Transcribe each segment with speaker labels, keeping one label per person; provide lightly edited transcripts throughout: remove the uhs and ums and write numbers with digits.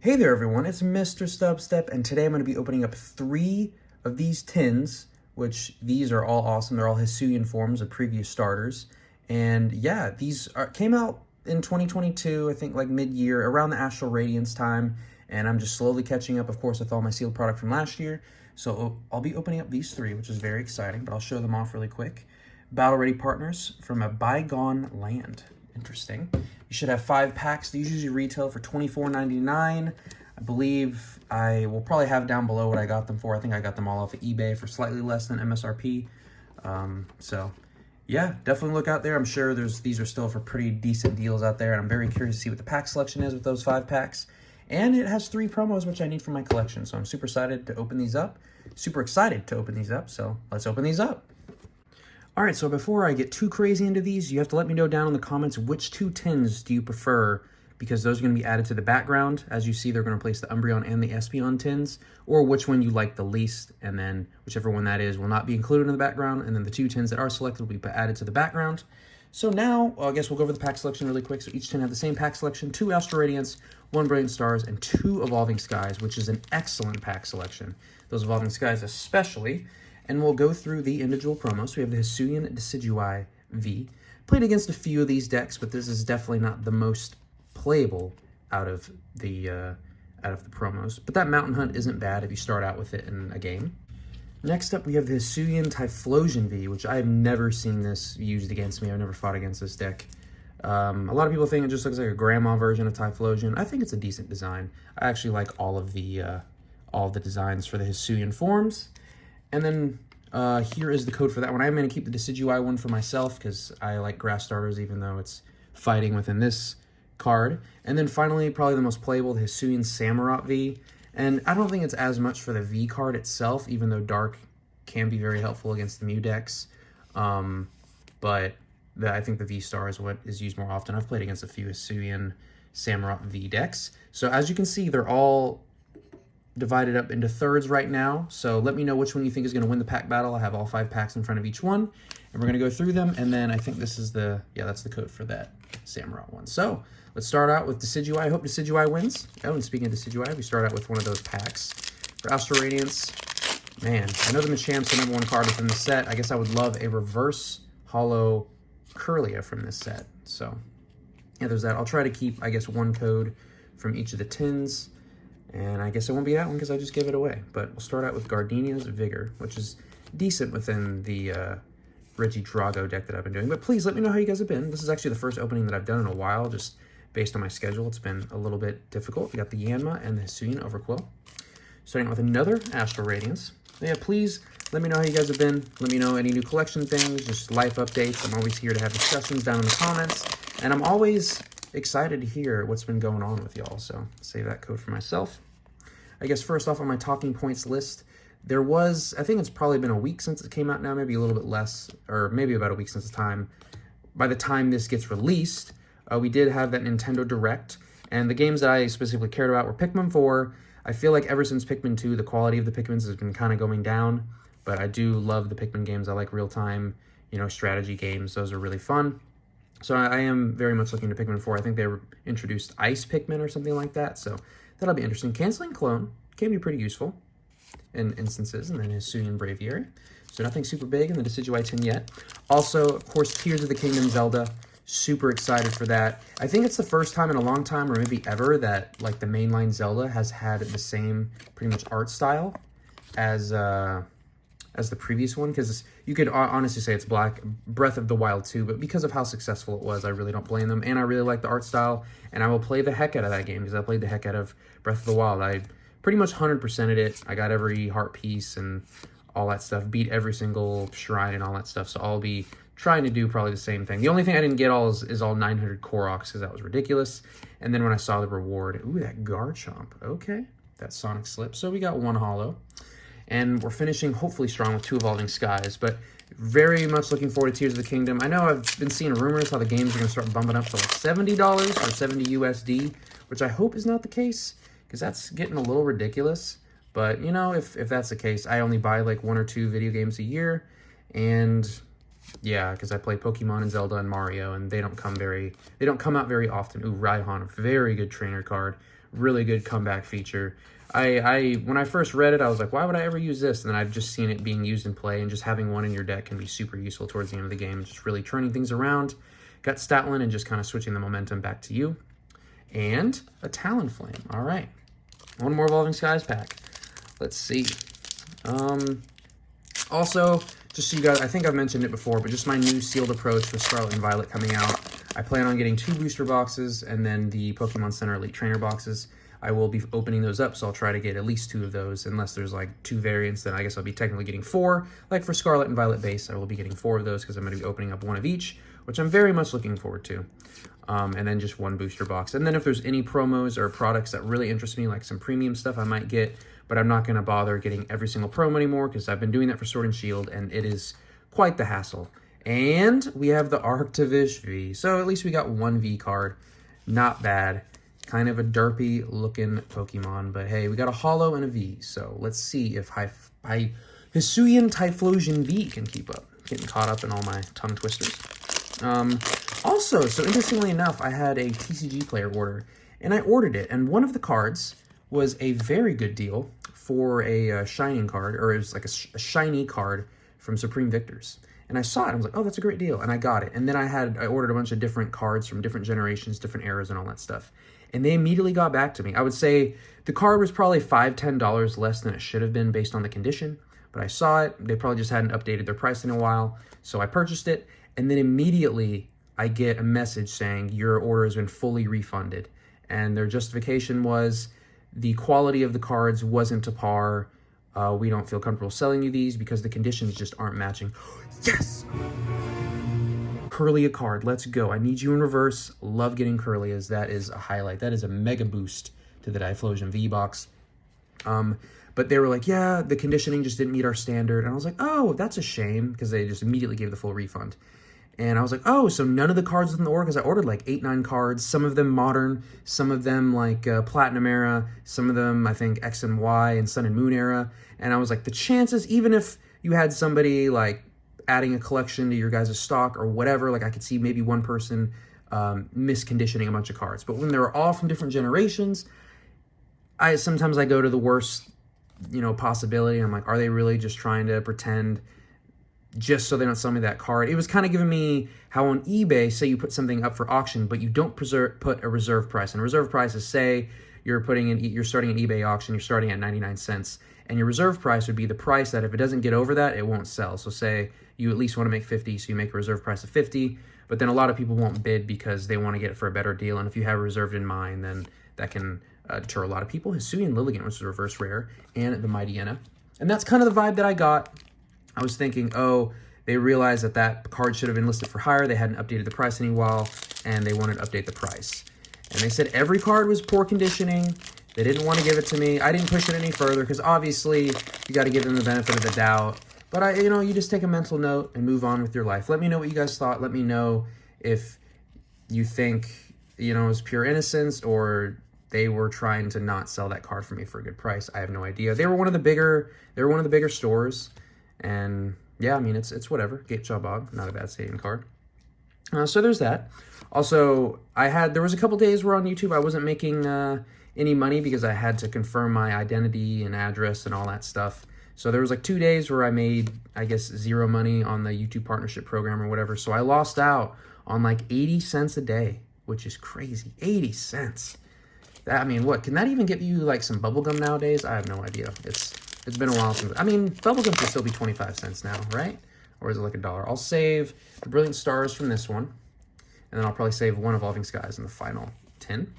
Speaker 1: Hey there everyone, it's MisterStubstep, and today I'm going to be opening up 3 of these tins, which these are all awesome. They're all Hisuian forms of previous starters. And yeah, these came out in 2022, I think like mid-year, around the Astral Radiance time, and I'm just slowly catching up, of course, with all my sealed product from last year. So I'll be opening up these 3, which is very exciting, but I'll show them off really quick. Battle Ready Partners from a Bygone Land. Interesting. You should have 5 packs. These usually retail for $24.99. I believe I will probably have down below what I got them for. I think I got them all off of eBay for slightly less than MSRP. So yeah, definitely look out there. I'm sure these are still for pretty decent deals out there, and I'm very curious to see what the pack selection is with those 5 packs. And it has 3 promos, which I need for my collection. So I'm super excited to open these up. So let's open these up. All right, so before I get too crazy into these, you have to let me know down in the comments which 2 tins do you prefer, because those are going to be added to the background. As you see, they're going to replace the Umbreon and the Espeon tins, or which one you like the least, and then whichever one that is will not be included in the background, and then the 2 tins that are selected will be added to the background. So now, I guess we'll go over the pack selection really quick. So each tin have the same pack selection: 2 Astral Radiance, 1 Brilliant Stars, and 2 Evolving Skies, which is an excellent pack selection. Those Evolving Skies especially. And we'll go through the individual promos. So we have the Hisuian Decidueye V. Played against a few of these decks, but this is definitely not the most playable out of the promos. But that Mountain Hunt isn't bad if you start out with it in a game. Next up, we have the Hisuian Typhlosion V, which I've never seen this used against me. I've never fought against this deck. A lot of people think it just looks like a grandma version of Typhlosion. I think it's a decent design. I actually like all of the designs for the Hisuian forms. And then here is the code for that one. I'm going to keep the Decidueye one for myself because I like grass starters, even though it's fighting within this card. And then finally, probably the most playable, the Hisuian Samurott V. And I don't think it's as much for the V card itself, even though Dark can be very helpful against the Mew decks. But I think the V-Star is what is used more often. I've played against a few Hisuian Samurott V decks. So as you can see, they're all divided up into thirds right now. So let me know which one you think is going to win the pack battle. I have all 5 packs in front of each one, and we're going to go through them. And then I think this is that's the code for that Samurott one. So let's start out with Decidueye. I hope Decidueye wins. Oh, and speaking of Decidueye, we start out with one of those packs. For Astral Radiance, man, I know the Machamp's the #1 card within the set. I guess I would love a reverse holo Kirlia from this set. So yeah, there's that. I'll try to keep, I guess, 1 code from each of the tins. And I guess it won't be that one because I just gave it away. But we'll start out with Gardenia's Vigor, which is decent within the Regidrago deck that I've been doing. But please let me know how you guys have been. This is actually the first opening that I've done in a while, just based on my schedule. It's been a little bit difficult. We got the Yanma and the Hisuian Overquill. Starting out with another Astral Radiance. So yeah, please let me know how you guys have been. Let me know any new collection things, just life updates. I'm always here to have discussions down in the comments. And I'm always excited to hear what's been going on with y'all. So save that code for myself. I guess first off on my talking points list, there was, I think it's probably been a week since it came out now, maybe a little bit less, or maybe about a week since the time. By the time this gets released, we did have that Nintendo Direct, and the games that I specifically cared about were Pikmin 4. I feel like ever since Pikmin 2, the quality of the Pikmins has been kind of going down, but I do love the Pikmin games. I like real-time, strategy games. Those are really fun. So I am very much looking to Pikmin 4. I think they introduced Ice Pikmin or something like that, so that'll be interesting. Canceling Clone can be pretty useful in instances, and then Hisuian Braviary. So nothing super big in the Decidueye tin yet. Also, of course, Tears of the Kingdom Zelda. Super excited for that. I think it's the first time in a long time, or maybe ever, that like the mainline Zelda has had the same pretty much art style as the previous one, because you could honestly say it's Breath of the Wild 2, but because of how successful it was, I really don't blame them, and I really like the art style, and I will play the heck out of that game, because I played the heck out of Breath of the Wild. I pretty much 100%ed it. I got every heart piece and all that stuff, beat every single shrine and all that stuff, so I'll be trying to do probably the same thing. The only thing I didn't get all is all 900 Koroks, because that was ridiculous, and then when I saw the reward, ooh, that Garchomp, okay, that Sonic Slip, so we got 1 holo. And we're finishing hopefully strong with 2 Evolving Skies, but very much looking forward to Tears of the Kingdom. I know I've been seeing rumors how the games are going to start bumping up to like $70 or 70 USD, which I hope is not the case, because that's getting a little ridiculous. But, if that's the case, I only buy like 1 or 2 video games a year, and yeah, because I play Pokemon and Zelda and Mario, and they don't come out very often. Ooh, Raihan, a very good trainer card. really good comeback feature. When I first read it, I was like, why would I ever use this? And then I've just seen it being used in play, and just having one in your deck can be super useful towards the end of the game. Just really turning things around, got Statland, and just kind of switching the momentum back to you. And a Talonflame. All right. One more Evolving Skies pack. Let's see. Also, just so you guys, I think I've mentioned it before, but just my new sealed approach with Scarlet and Violet coming out. I plan on getting 2 booster boxes and then the Pokemon Center Elite Trainer boxes. I will be opening those up, so I'll try to get at least 2 of those. Unless there's like 2 variants, then I guess I'll be technically getting 4. Like for Scarlet and Violet base, I will be getting 4 of those because I'm going to be opening up 1 of each, which I'm very much looking forward to. And then just 1 booster box. And then if there's any promos or products that really interest me, like some premium stuff, I might get, but I'm not going to bother getting every single promo anymore because I've been doing that for Sword and Shield, and it is quite the hassle. And we have the Arctovish V. So at least we got 1 V card. Not bad. Kind of a derpy looking Pokemon, but hey, we got a Holo and a V. So let's see if Hisuian Typhlosion V can keep up. Getting caught up in all my tongue twisters. Also, so interestingly enough, I had a TCG player order, and I ordered it, and one of the cards was a very good deal for a Shining card, or it was like a shiny card from Supreme Victors. And I saw it, I was like, oh, that's a great deal, and I got it. And then I ordered a bunch of different cards from different generations, different eras, and all that stuff. And they immediately got back to me. I would say the card was probably $5, $10 less than it should have been based on the condition, but I saw it. They probably just hadn't updated their price in a while, so I purchased it, and then immediately I get a message saying your order has been fully refunded. And their justification was the quality of the cards wasn't to par. We don't feel comfortable selling you these because the conditions just aren't matching. Yes! Kirlia card, let's go. I need you in reverse. Love getting Kirlias. That is a highlight. That is a mega boost to the Typhlosion V box. But they were like, yeah, the conditioning just didn't meet our standard. And I was like, oh, that's a shame, because they just immediately gave the full refund. And I was like, oh, so none of the cards within the order, because I ordered like 8, 9 cards, some of them modern, some of them like Platinum era, some of them I think X and Y and Sun and Moon era. And I was like, the chances, even if you had somebody like adding a collection to your guys' stock or whatever, like I could see maybe one person misconditioning a bunch of cards. But when they were all from different generations, sometimes I go to the worst, possibility. I'm like, are they really just trying to pretend just so they don't sell me that card? It was kind of giving me how on eBay, say you put something up for auction, but you don't put a reserve price. And a reserve price is, say you're starting an eBay auction, you're starting at 99 cents, and your reserve price would be the price that if it doesn't get over that, it won't sell. So say you at least want to make 50, so you make a reserve price of 50, but then a lot of people won't bid because they want to get it for a better deal. And if you have reserved in mind, then that can deter a lot of people. Hisuian Lilligant, which is a reverse rare, and the Mightyena. And that's kind of the vibe that I got. I was thinking, oh, they realized that card should have been listed for higher. They hadn't updated the price in a while, and they wanted to update the price. And they said every card was poor conditioning. They didn't want to give it to me. I didn't push it any further because obviously you got to give them the benefit of the doubt. But you just take a mental note and move on with your life. Let me know what you guys thought. Let me know if you think, it was pure innocence or they were trying to not sell that card for me for a good price. I have no idea. They were one of the bigger stores. And yeah, I mean, it's whatever. Gate Jawbog, not a bad saving card. So there's that. Also, there was a couple days where on YouTube I wasn't making any money because I had to confirm my identity and address and all that stuff. So there was like 2 days where I made, I guess, 0 money on the YouTube partnership program or whatever. So I lost out on like 80 cents a day, which is crazy. 80 cents. What, can that even get you like some bubblegum nowadays? I have no idea. It's been a while since, bubblegum should still be 25 cents now, right? Or is it like $1? I'll save the Brilliant Stars from this one. And then I'll probably save 1 Evolving Skies in the final 10.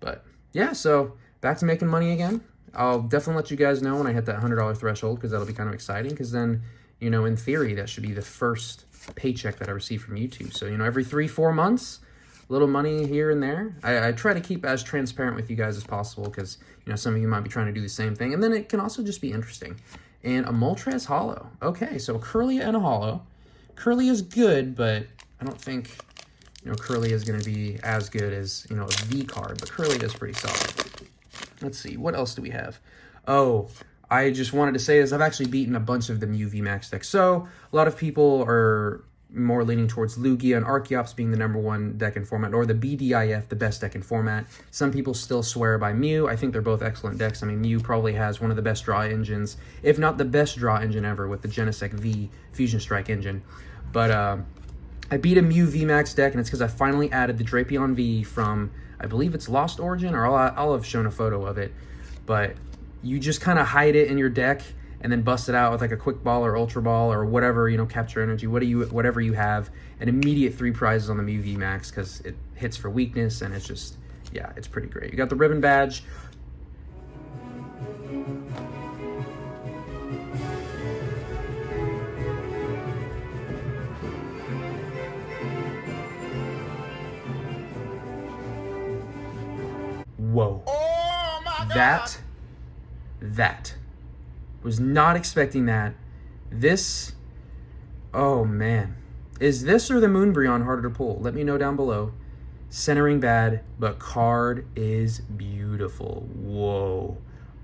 Speaker 1: But yeah, so back to making money again. I'll definitely let you guys know when I hit that $100 threshold because that'll be kind of exciting. Because then, in theory, that should be the first paycheck that I receive from YouTube. So, every 3-4 months, little money here and there. I try to keep as transparent with you guys as possible because, some of you might be trying to do the same thing. And then it can also just be interesting. And a Moltres Holo. Okay, so a Kirlia and a Holo. Kirlia is good, but I don't think, Kirlia is going to be as good as, a V card. But Kirlia is pretty solid. Let's see, what else do we have? Oh, I just wanted to say this. I've actually beaten a bunch of the Mew VMAX decks. So a lot of people are more leaning towards Lugia and Archeops being the #1 deck in format, or the BDIF, the best deck in format. Some people still swear by Mew. I think they're both excellent decks. I mean, Mew probably has one of the best draw engines, if not the best draw engine ever, with the Genesect V Fusion Strike engine. But I beat a Mew VMAX deck, and it's because I finally added the Drapion V from, I believe it's Lost Origin, or I'll have shown a photo of it. But you just kind of hide it in your deck, and then bust it out with like a Quick Ball or Ultra Ball or whatever, you know, Capture Energy, whatever you have, and immediate 3 prizes on the Mew VMAX because it hits for weakness, and it's just, yeah, it's pretty great. You got the ribbon badge. Whoa.
Speaker 2: Oh my God.
Speaker 1: That was not expecting that. This, oh man. Is this or the Moonbreon harder to pull? Let me know down below. Centering bad, but card is beautiful. Whoa.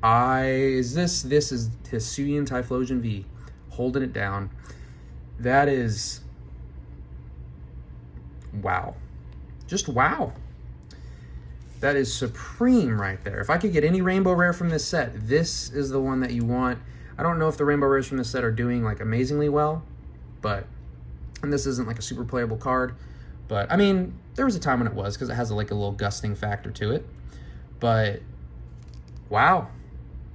Speaker 1: This is Hisuian Typhlosion V. Holding it down. That is, wow. Just wow. That is supreme right there. If I could get any Rainbow Rare from this set, this is the one that you want. I don't know if the Rainbow Rares from this set are doing like amazingly well, but, and this isn't like a super playable card, but I mean, there was a time when it was because it has like a little gusting factor to it. But wow,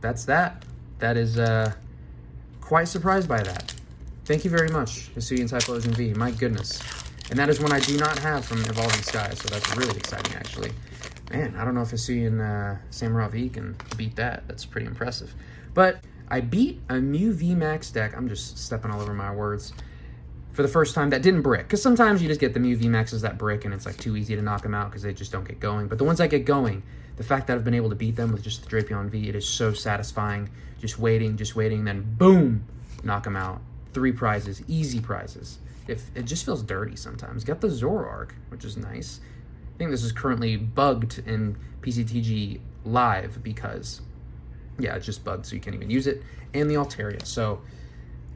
Speaker 1: that's that. That is quite surprised by that. Thank you very much, Hisuian Typhlosion V. My goodness. And that is one I do not have from Evolving Skies, so that's really exciting actually. Man, I don't know if Hisuian Samurott V can beat that. That's pretty impressive. But I beat a Mew VMAX deck. I'm just stepping all over my words. For the first time, that didn't brick. Because sometimes you just get the Mew VMAXs that brick and it's like too easy to knock them out because they just don't get going. But the ones that get going, the fact that I've been able to beat them with just the Drapion V, it is so satisfying. Just waiting, then boom, knock them out. 3 prizes, easy prizes. If it just feels dirty sometimes. Got the Zoroark, which is nice. I think this is currently bugged in PCTG Live because, yeah, it's just bugged so you can't even use it. And the Altaria. So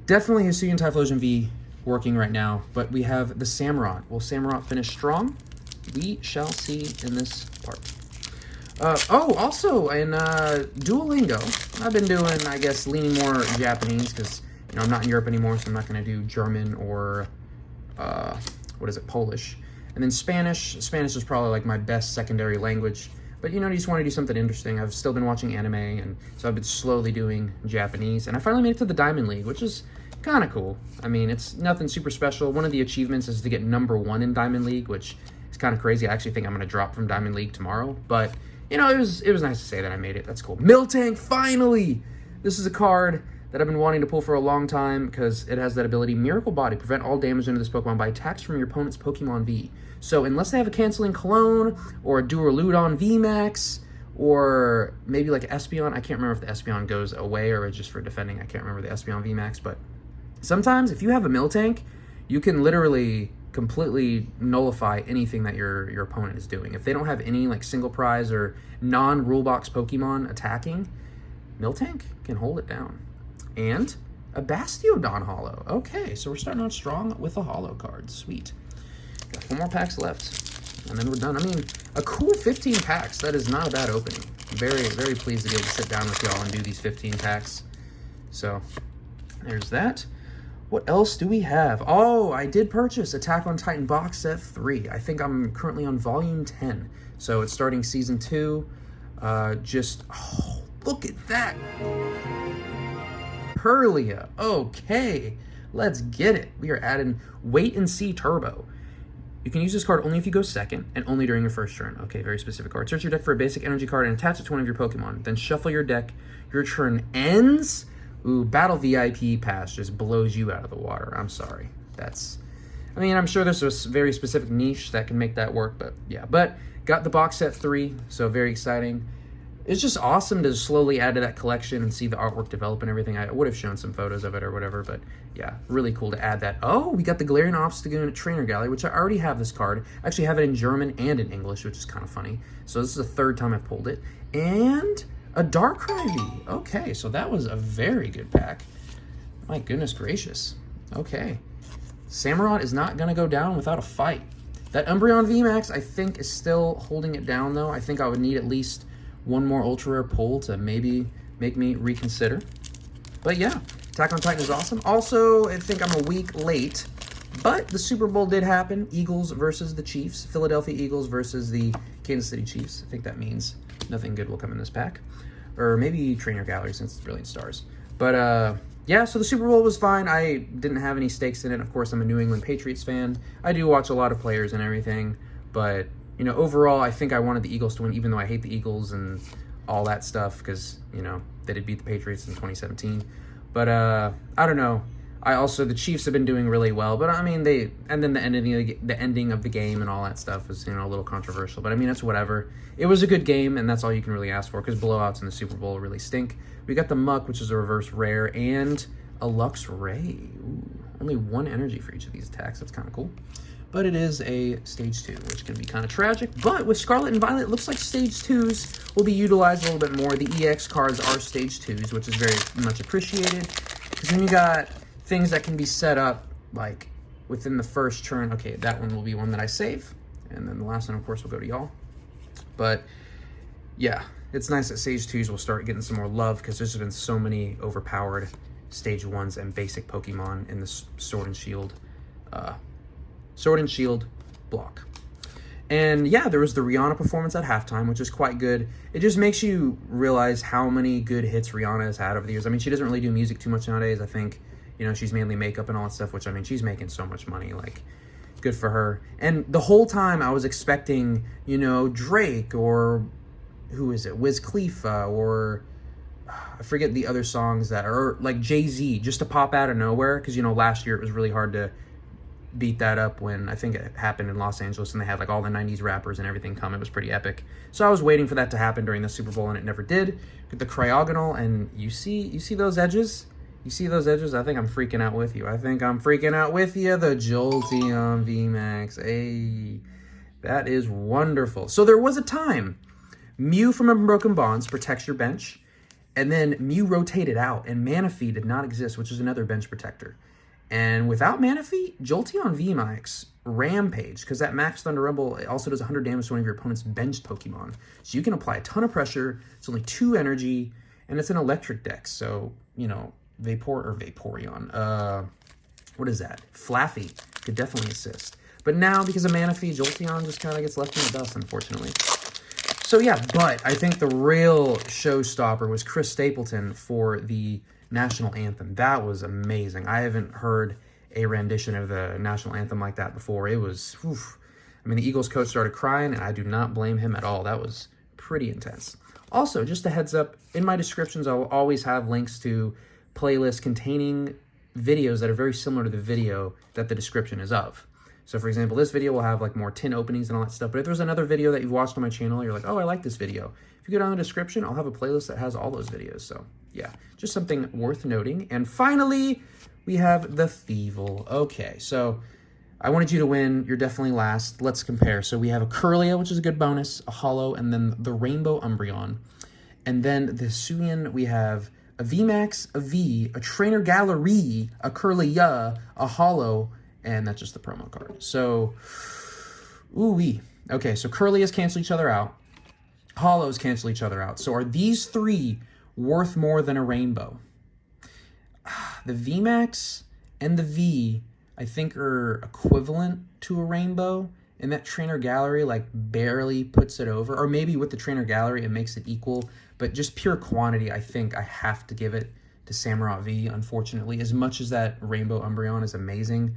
Speaker 1: definitely Hisuian Typhlosion V working right now. But we have the Samurott. Will Samurott finish strong? We shall see in this part. Also in Duolingo, I've been doing, I guess, leaning more Japanese because, you know, I'm not in Europe anymore, so I'm not going to do German or, Polish. And then Spanish. Spanish is probably like my best secondary language. But, you know, you just want to do something interesting. I've still been watching anime, and so I've been slowly doing Japanese. And I finally made it to the Diamond League, which is kind of cool. I mean, it's nothing super special. One of the achievements is to get #1 in Diamond League, which is kind of crazy. I actually think I'm going to drop from Diamond League tomorrow. But, you know, it was nice to say that I made it. That's cool. Miltank, finally! This is a card that I've been wanting to pull for a long time because it has that ability, Miracle Body. Prevent all damage into this Pokemon by attacks from your opponent's Pokemon V. So unless they have a Canceling Cologne or a Duraludon VMAX or maybe like Espeon, I can't remember if the Espeon goes away or it's just for defending. I can't remember the Espeon VMAX, but sometimes if you have a Miltank, you can literally completely nullify anything that your opponent is doing. If they don't have any like single prize or non-rule box Pokemon attacking, Miltank can hold it down. And a Bastiodon Holo. Okay, so we're starting out strong with a Holo card. Sweet. Got 4 more packs left, and then we're done. I mean, a cool 15 packs. That is not a bad opening. Very, very pleased to be able to sit down with y'all and do these 15 packs. So, there's that. What else do we have? Oh, I did purchase Attack on Titan Box Set 3. I think I'm currently on Volume 10. So, it's starting Season 2. Oh, look at that! Perlia. Okay, let's get it. We are adding Wait and See Turbo. You can use this card only if you go second and only during your first turn. Okay, very specific card. Search your deck for a basic energy card and attach it to one of your Pokemon. Then shuffle your deck. Your turn ends. Ooh, Battle VIP Pass just blows you out of the water. I'm sorry. I mean, I'm sure there's a very specific niche that can make that work, but yeah. But got the box set 3, so very exciting. It's just awesome to slowly add to that collection and see the artwork develop and everything. I would have shown some photos of it or whatever, but yeah, really cool to add that. Oh, we got the Galarian Obstagoon Trainer Gallery, which I already have this card. I actually have it in German and in English, which is kind of funny. So this is the 3rd time I've pulled it. And a Darkrai V. Okay, so that was a very good pack. My goodness gracious. Okay. Samurott is not going to go down without a fight. That Umbreon VMAX, I think, is still holding it down, though. I think I would need at least one more Ultra Rare pull to maybe make me reconsider. But yeah, Attack on Titan is awesome. Also, I think I'm a week late, but the Super Bowl did happen. Eagles versus the Chiefs. Philadelphia Eagles versus the Kansas City Chiefs. I think that means nothing good will come in this pack. Or maybe Trainer Gallery, since it's Brilliant Stars. But, yeah, so the Super Bowl was fine. I didn't have any stakes in it. Of course, I'm a New England Patriots fan. I do watch a lot of players and everything. But, you know, overall, I think I wanted the Eagles to win, even though I hate the Eagles and all that stuff, because, you know, they did beat the Patriots in 2017. But, I don't know. The Chiefs have been doing really well. But, I mean, and then the ending of the game and all that stuff was, you know, a little controversial. But, I mean, it's whatever. It was a good game, and that's all you can really ask for, because blowouts in the Super Bowl really stink. We got the Muck, which is a reverse rare, and a Lux Ray. Ooh, only one energy for each of these attacks. That's kind of cool. But it is a Stage 2, which can be kind of tragic. But with Scarlet and Violet, it looks like Stage 2s will be utilized a little bit more. The EX cards are Stage 2s, which is very much appreciated. Because then you got things that can be set up, like, within the first turn. Okay, that one will be one that I save. And then the last one, of course, will go to y'all. But, yeah, it's nice that Stage 2s will start getting some more love, because there's been so many overpowered Stage 1s and basic Pokemon in the Sword and Shield block. And yeah, there was the Rihanna performance at halftime, which is quite good. It just makes you realize how many good hits Rihanna has had over the years. I mean, she doesn't really do music too much nowadays. I think, you know, she's mainly makeup and all that stuff, which, I mean, she's making so much money, like, good for her. And the whole time I was expecting, you know, Drake or, who is it, Wiz Khalifa, or I forget the other songs that are, like, Jay-Z, just to pop out of nowhere, because, you know, last year it was really hard to beat that up when I think it happened in Los Angeles and they had like all the 90s rappers and everything come. It was pretty epic. So I was waiting for that to happen during the Super Bowl, and it never did. Get the Cryogonal, and you see those edges? You see those edges? I think I'm freaking out with you. The Jolteon VMAX. Hey, that is wonderful. So there was a time Mew from Unbroken Bonds protects your bench, and then Mew rotated out, and Manaphy did not exist, which is another bench protector. And without Manaphy, Jolteon VMAX rampage, because that Max Thunder Rumble also does 100 damage to one of your opponent's benched Pokemon. So you can apply a ton of pressure. It's only 2 energy, and it's an electric deck. So, you know, Vaporeon. What is that? Flaffy could definitely assist. But now, because of Manaphy, Jolteon just kind of gets left in the dust, unfortunately. So yeah, but I think the real showstopper was Chris Stapleton for the National Anthem. That was amazing. I haven't heard a rendition of the National Anthem like that before. It was, oof. I mean, the Eagles coach started crying, and I do not blame him at all. That was pretty intense. Also, just a heads up, in my descriptions, I'll always have links to playlists containing videos that are very similar to the video that the description is of. So, for example, this video will have like more tin openings and all that stuff. But if there's another video that you've watched on my channel, you're like, oh, I like this video. If you go down the description, I'll have a playlist that has all those videos. So, yeah, just something worth noting. And finally, we have the Thievul. Okay, so I wanted you to win. You're definitely last. Let's compare. So we have a Curlia, which is a good bonus, a Holo, and then the Rainbow Umbreon. And then the Hisuian, we have a VMAX, a V, a Trainer Gallery, a Curlia, a Holo, and that's just the promo card. So, ooh-wee. Okay, so Curlias cancel each other out. Holos cancel each other out. So are these 3 worth more than a rainbow? The VMAX and the V, I think, are equivalent to a rainbow, and that Trainer Gallery, like, barely puts it over. Or maybe with the Trainer Gallery, it makes it equal. But just pure quantity, I think I have to give it to Samurott V, unfortunately. As much as that Rainbow Umbreon is amazing,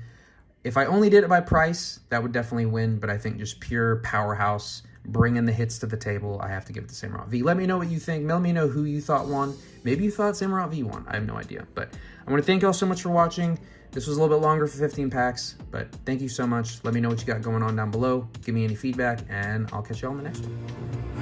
Speaker 1: if I only did it by price, that would definitely win. But I think just pure powerhouse, bringing the hits to the table, I have to give it to Samurott V. Let me know what you think. Let me know who you thought won. Maybe you thought Samurott V won. I have no idea. But I want to thank y'all so much for watching. This was a little bit longer for 15 packs, but thank you so much. Let me know what you got going on down below. Give me any feedback, and I'll catch y'all in the next one.